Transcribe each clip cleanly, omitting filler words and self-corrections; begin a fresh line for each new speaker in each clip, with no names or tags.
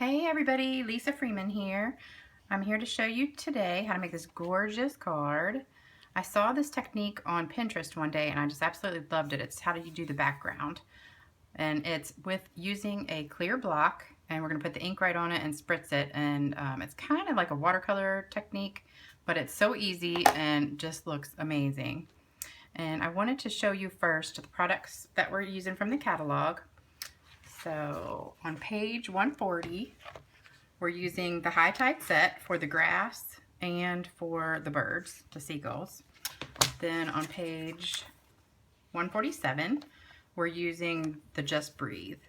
Hey everybody, Lisa Freeman here. I'm here to show you today how to make this gorgeous card. I saw this technique on Pinterest one day and I just absolutely loved it. It's how do you do the background. And it's with using a clear block, and we're going to put the ink right on it and spritz it. And it's kind of like a watercolor technique, but it's so easy and just looks amazing. And I wanted to show you first the products that we're using from the catalog. So on page 140, we're using the high tide set for the grass and for the birds, the seagulls. Then on page 147, we're using the Just Breathe.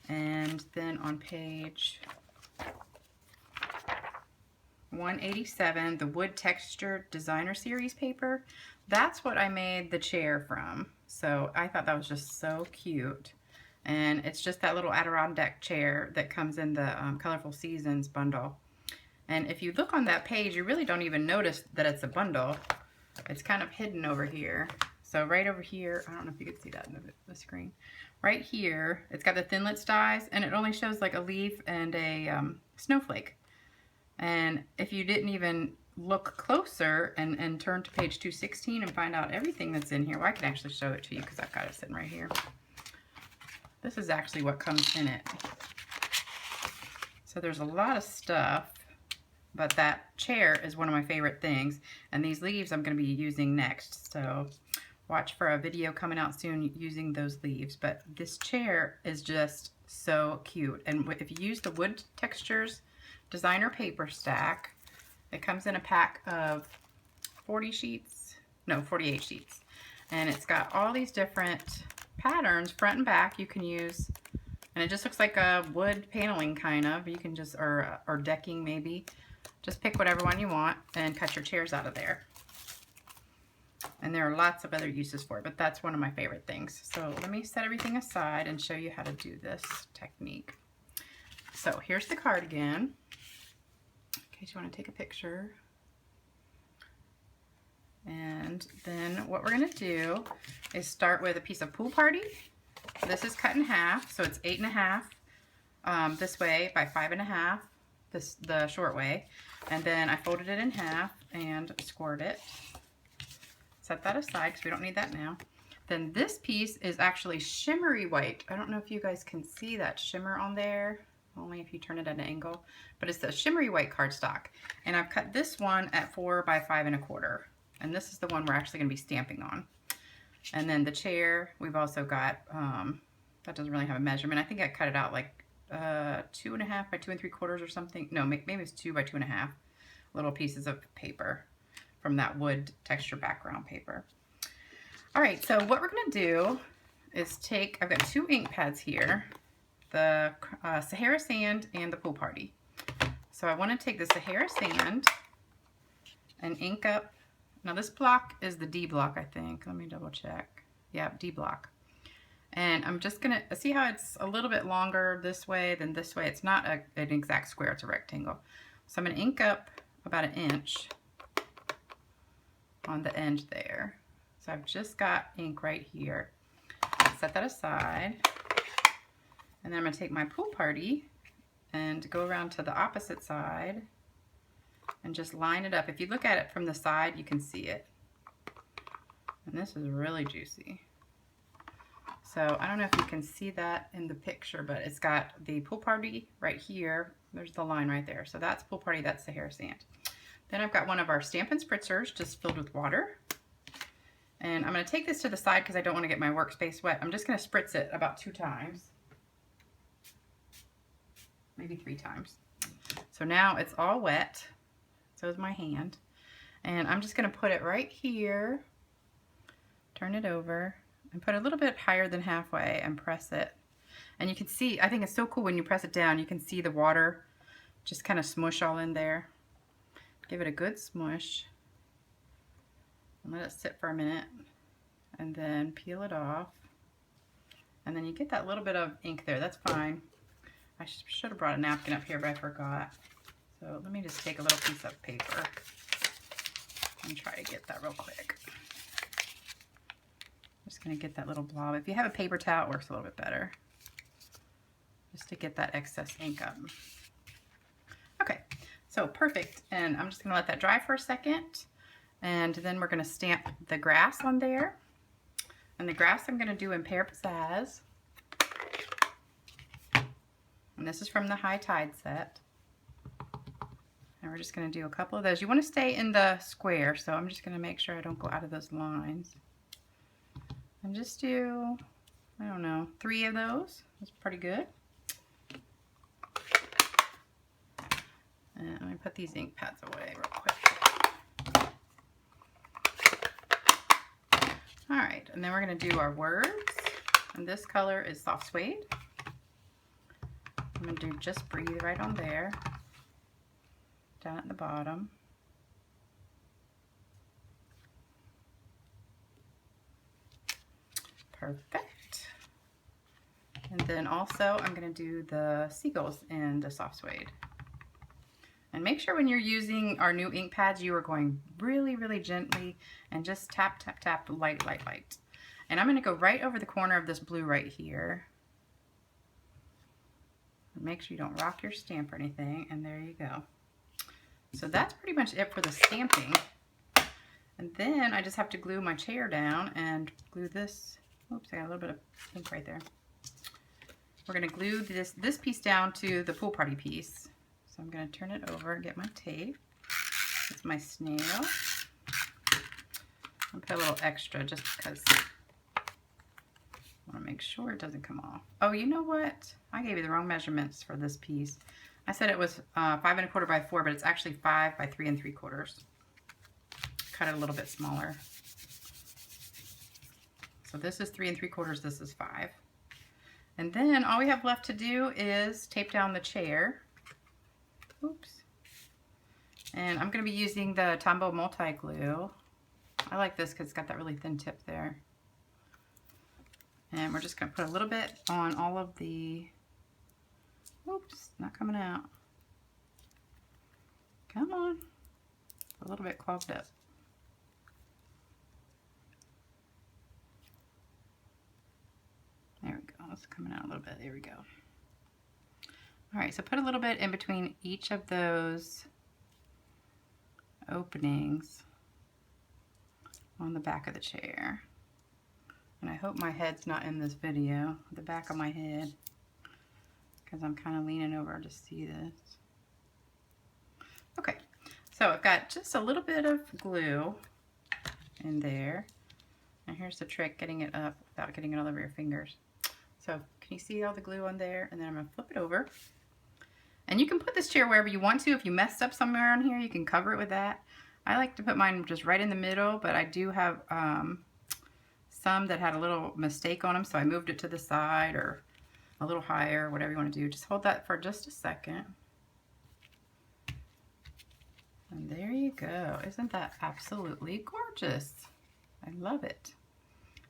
And then on page 187, the Wood Texture Designer Series paper. That's what I made the chair from. So I thought that was just so cute. And it's just that little Adirondack chair that comes in the Colorful Seasons bundle. And if you look on that page, you really don't even notice that it's a bundle. It's kind of hidden over here. So right over here, I don't know if you can see that in the screen. Right here, it's got the Thinlits dies, and it only shows like a leaf and a snowflake. And if you didn't even look closer and turn to page 216 and find out everything that's in here, well, I can actually show it to you because I've got it sitting right here. This is actually what comes in it. So there's a lot of stuff, but that chair is one of my favorite things. And these leaves I'm going to be using next. So watch for a video coming out soon using those leaves. But this chair is just so cute. And if you use the Wood Textures Designer Paper Stack, it comes in a pack of 48 sheets. And it's got all these different patterns front and back you can use, and it just looks like a wood paneling kind of. You can just, or decking maybe. Just pick whatever one you want and cut your chairs out of there. And there are lots of other uses for it, but that's one of my favorite things. So let me set everything aside and show you how to do this technique. So here's the card again, in case you want to take a picture. And then what we're going to do is start with a piece of Pool Party. This is cut in half, so it's 8.5 this way by 5.5 the short way. And then I folded it in half and scored it. Set that aside because we don't need that now. Then this piece is actually shimmery white. I don't know if you guys can see that shimmer on there, only if you turn it at an angle, but it's a shimmery white cardstock. And I've cut this one at 4 by 5.25. And this is the one we're actually going to be stamping on. And then the chair, we've also got, that doesn't really have a measurement. I think I cut it out like 2.5 by 2.75 or something. No, maybe it's 2 by 2.5 little pieces of paper from that wood texture background paper. All right, so what we're going to do is take, I've got 2 ink pads here, the Sahara Sand and the Pool Party. So I want to take the Sahara Sand and ink up. Now this block is the D block, I think. Let me double check. Yeah, D block. And I'm just gonna, see how it's a little bit longer this way than this way. It's not an exact square, it's a rectangle. So I'm gonna ink up about 1 inch on the end there. So I've just got ink right here. Set that aside. And then I'm gonna take my Pool Party and go around to the opposite side and just line it up. If you look at it from the side, you can see it. And this is really juicy. So I don't know if you can see that in the picture, but it's got the Pool Party right here. There's the line right there. So that's Pool Party, that's Sahara Sand. Then I've got one of our Stampin' spritzers just filled with water. And I'm gonna take this to the side because I don't want to get my workspace wet. I'm just gonna spritz it about 2 times. Maybe 3 times. So now it's all wet. So is my hand. And I'm just going to put it right here, turn it over, and put it a little bit higher than halfway and press it. And you can see, I think it's so cool when you press it down, you can see the water just kind of smush all in there. Give it a good smush. And let it sit for a minute. And then peel it off. And then you get that little bit of ink there. That's fine. I should have brought a napkin up here, but I forgot. So let me just take a little piece of paper and try to get that real quick. I'm just going to get that little blob. If you have a paper towel, it works a little bit better. just to get that excess ink up. Okay, so perfect. And I'm just gonna let that dry for a second. And then we're gonna stamp the grass on there. And the grass I'm gonna do in Pear Pizzazz. And this is from the High Tide set. And we're just gonna do a couple of those. You wanna stay in the square, so I'm just gonna make sure I don't go out of those lines. And just do, I don't know, 3 of those. That's pretty good. And let me put these ink pads away real quick. All right, and then we're gonna do our words. And this color is Soft Suede. I'm gonna do Just Breathe right on there, down at the bottom. Perfect. And then also I'm going to do the seagulls in the Soft Suede. And make sure when you're using our new ink pads, you are going really, really gently and just tap, tap, tap, light, light, light. And I'm going to go right over the corner of this blue right here. Make sure you don't rock your stamp or anything. And there you go. So that's pretty much it for the stamping. And then I just have to glue my chair down and glue this. Oops, I got a little bit of ink right there. We're going to glue this piece down to the pool party piece. So I'm going to turn it over and get my tape. It's my snail. I'll put a little extra just because I want to make sure it doesn't come off. Oh, you know what? I gave you the wrong measurements for this piece. I said it was 5 1/4 by 4, but it's actually 5 by 3 3/4. Cut it a little bit smaller. So this is 3 3/4, this is 5. And then all we have left to do is tape down the chair. Oops. And I'm going to be using the Tombow multi-glue. I like this because it's got that really thin tip there. And we're just going to put a little bit on all of the, oops, not coming out. Come on. A little bit clogged up. There we go. It's coming out a little bit. There we go. All right, so put a little bit in between each of those openings on the back of the chair. And I hope my head's not in this video, the back of my head, because I'm kind of leaning over to see this. Okay, so I've got just a little bit of glue in there. And here's the trick, getting it up without getting it all over your fingers. So can you see all the glue on there? And then I'm going to flip it over. And you can put this chair wherever you want to. If you messed up somewhere on here, you can cover it with that. I like to put mine just right in the middle, but I do have some that had a little mistake on them, so I moved it to the side or a little higher, whatever you want to do. Just hold that for just a second. And there you go. Isn't that absolutely gorgeous? I love it.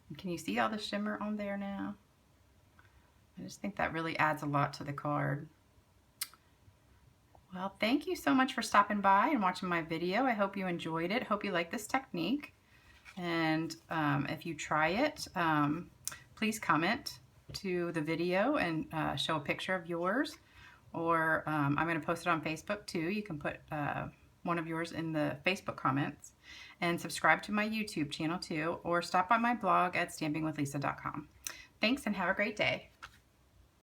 And can you see all the shimmer on there now? I just think that really adds a lot to the card. Well, thank you so much for stopping by and watching my video. I hope you enjoyed it. Hope you like this technique. And if you try it, please comment to the video and show a picture of yours. Or I'm going to post it on Facebook too. You can put one of yours in the Facebook comments. And subscribe to my YouTube channel too. Or stop by my blog at stampingwithlisa.com. Thanks and have a great day.